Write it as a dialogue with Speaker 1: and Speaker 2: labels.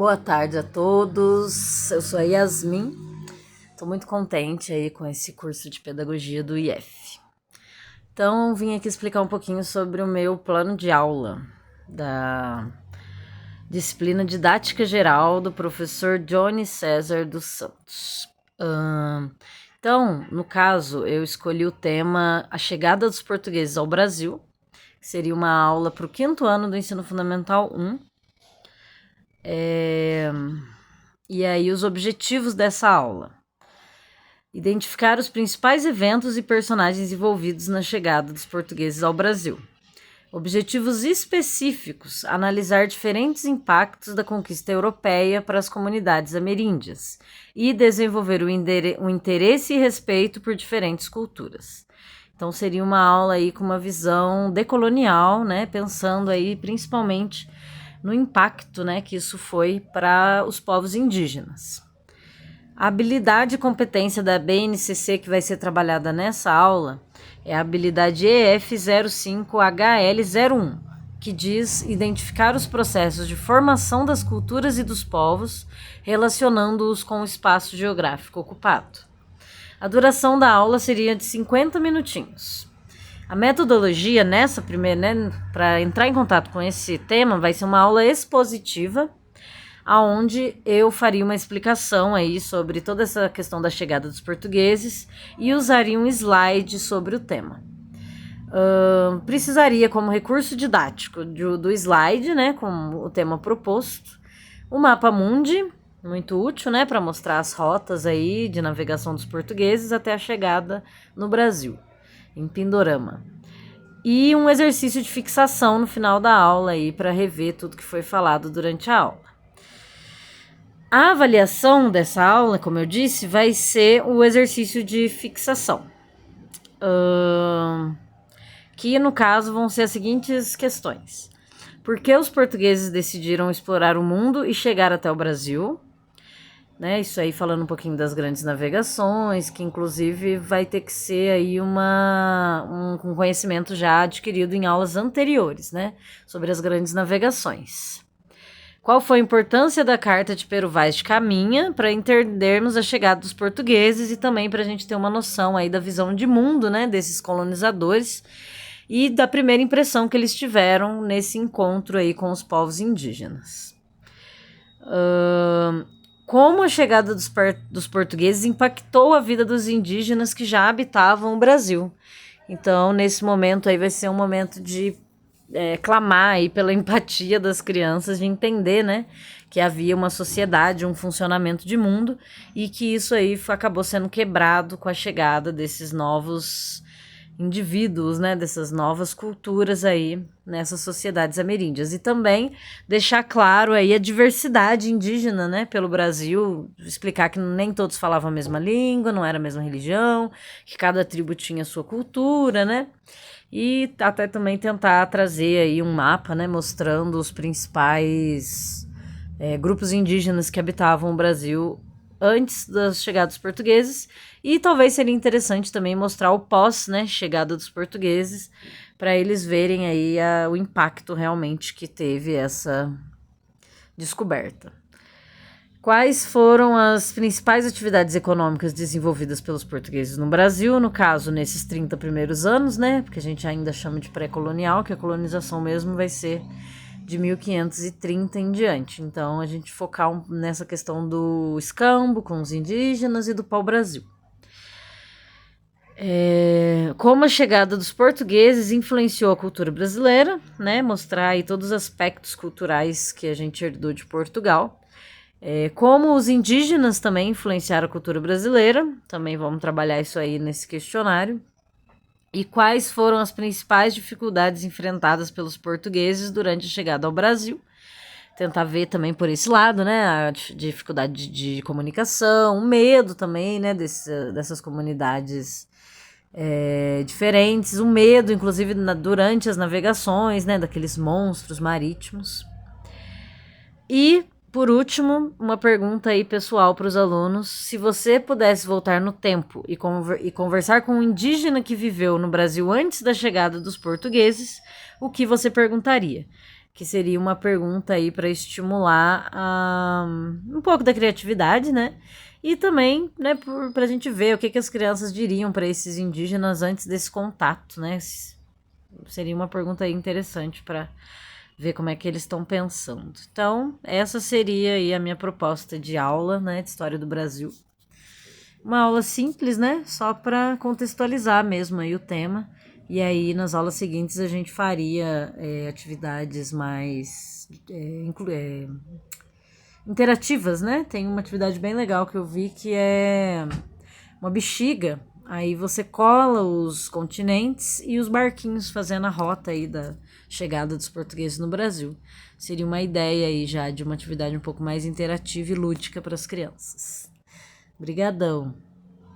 Speaker 1: Boa tarde a todos, eu sou a Yasmin, estou muito contente aí com esse curso de pedagogia do IF. Então, vim aqui explicar um pouquinho sobre o meu plano de aula da disciplina Didática Geral do professor Johnny César dos Santos. Então, no caso, eu escolhi o tema A Chegada dos Portugueses ao Brasil, que seria uma aula para o 5º ano do Ensino Fundamental 1. E aí os objetivos dessa aula: identificar os principais eventos e personagens envolvidos na chegada dos portugueses ao Brasil. Objetivos específicos: analisar diferentes impactos da conquista europeia para as comunidades ameríndias e desenvolver o interesse e respeito por diferentes culturas. Então seria uma aula aí com uma visão decolonial, né, pensando aí principalmente no impacto, né, que isso foi para os povos indígenas. A habilidade e competência da BNCC que vai ser trabalhada nessa aula é a habilidade EF05HL01, que diz identificar os processos de formação das culturas e dos povos, relacionando-os com o espaço geográfico ocupado. A duração da aula seria de 50 minutinhos. A metodologia nessa primeira, né, para entrar em contato com esse tema, vai ser uma aula expositiva, aonde eu faria uma explicação aí sobre toda essa questão da chegada dos portugueses e usaria um slide sobre o tema. Precisaria como recurso didático do slide, né, com o tema proposto, o mapa mundi, muito útil, né, para mostrar as rotas aí de navegação dos portugueses até a chegada no Brasil, em Pindorama. E um exercício de fixação no final da aula aí para rever tudo que foi falado durante a aula. A avaliação dessa aula, como eu disse, vai ser o exercício de fixação. Que no caso vão ser as seguintes questões: por que os portugueses decidiram explorar o mundo e chegar até o Brasil? Né, isso aí falando um pouquinho das grandes navegações, que inclusive vai ter que ser aí um conhecimento já adquirido em aulas anteriores, né, sobre as grandes navegações. Qual foi a importância da Carta de Pero Vaz de Caminha para entendermos a chegada dos portugueses e também para a gente ter uma noção aí da visão de mundo, né, desses colonizadores e da primeira impressão que eles tiveram nesse encontro aí com os povos indígenas. Como a chegada dos portugueses impactou a vida dos indígenas que já habitavam o Brasil. Então, nesse momento aí vai ser um momento de clamar aí pela empatia das crianças, de entender, né, que havia uma sociedade, um funcionamento de mundo e que isso aí acabou sendo quebrado com a chegada desses novos indivíduos, né, dessas novas culturas aí nessas sociedades ameríndias. E também deixar claro aí a diversidade indígena, né, pelo Brasil, explicar que nem todos falavam a mesma língua, não era a mesma religião, que cada tribo tinha a sua cultura, né, e até também tentar trazer aí um mapa, né, mostrando os principais grupos indígenas que habitavam o Brasil antes da chegada dos portugueses, e talvez seria interessante também mostrar o pós, né, chegada dos portugueses, para eles verem aí o impacto realmente que teve essa descoberta. Quais foram as principais atividades econômicas desenvolvidas pelos portugueses no Brasil, no caso, nesses 30 primeiros anos, né, porque a gente ainda chama de pré-colonial, que a colonização mesmo vai ser de 1530 em diante. Então, a gente focar nessa questão do escambo com os indígenas e do pau-brasil. Como a chegada dos portugueses influenciou a cultura brasileira, né? Mostrar aí todos os aspectos culturais que a gente herdou de Portugal. Como os indígenas também influenciaram a cultura brasileira, também vamos trabalhar isso aí nesse questionário. E quais foram as principais dificuldades enfrentadas pelos portugueses durante a chegada ao Brasil. Tentar ver também por esse lado, né, a dificuldade de comunicação, o medo também, né, dessas comunidades diferentes, o medo, inclusive, durante as navegações, né, daqueles monstros marítimos. E, por último, uma pergunta aí pessoal para os alunos: se você pudesse voltar no tempo e conversar com um indígena que viveu no Brasil antes da chegada dos portugueses, o que você perguntaria? que seria uma pergunta aí para estimular um pouco da criatividade, né? E também, né, para a gente ver o que as crianças diriam para esses indígenas antes desse contato, né? Seria uma pergunta aí interessante para ver como é que eles estão pensando. Então, essa seria aí a minha proposta de aula, né, de História do Brasil. Uma aula simples, né, só para contextualizar mesmo aí o tema. E aí, nas aulas seguintes, a gente faria atividades mais interativas, né? Tem uma atividade bem legal que eu vi que é uma bexiga. Aí você cola os continentes e os barquinhos fazendo a rota aí da chegada dos portugueses no Brasil. Seria uma ideia aí já de uma atividade um pouco mais interativa e lúdica para as crianças. Obrigadão.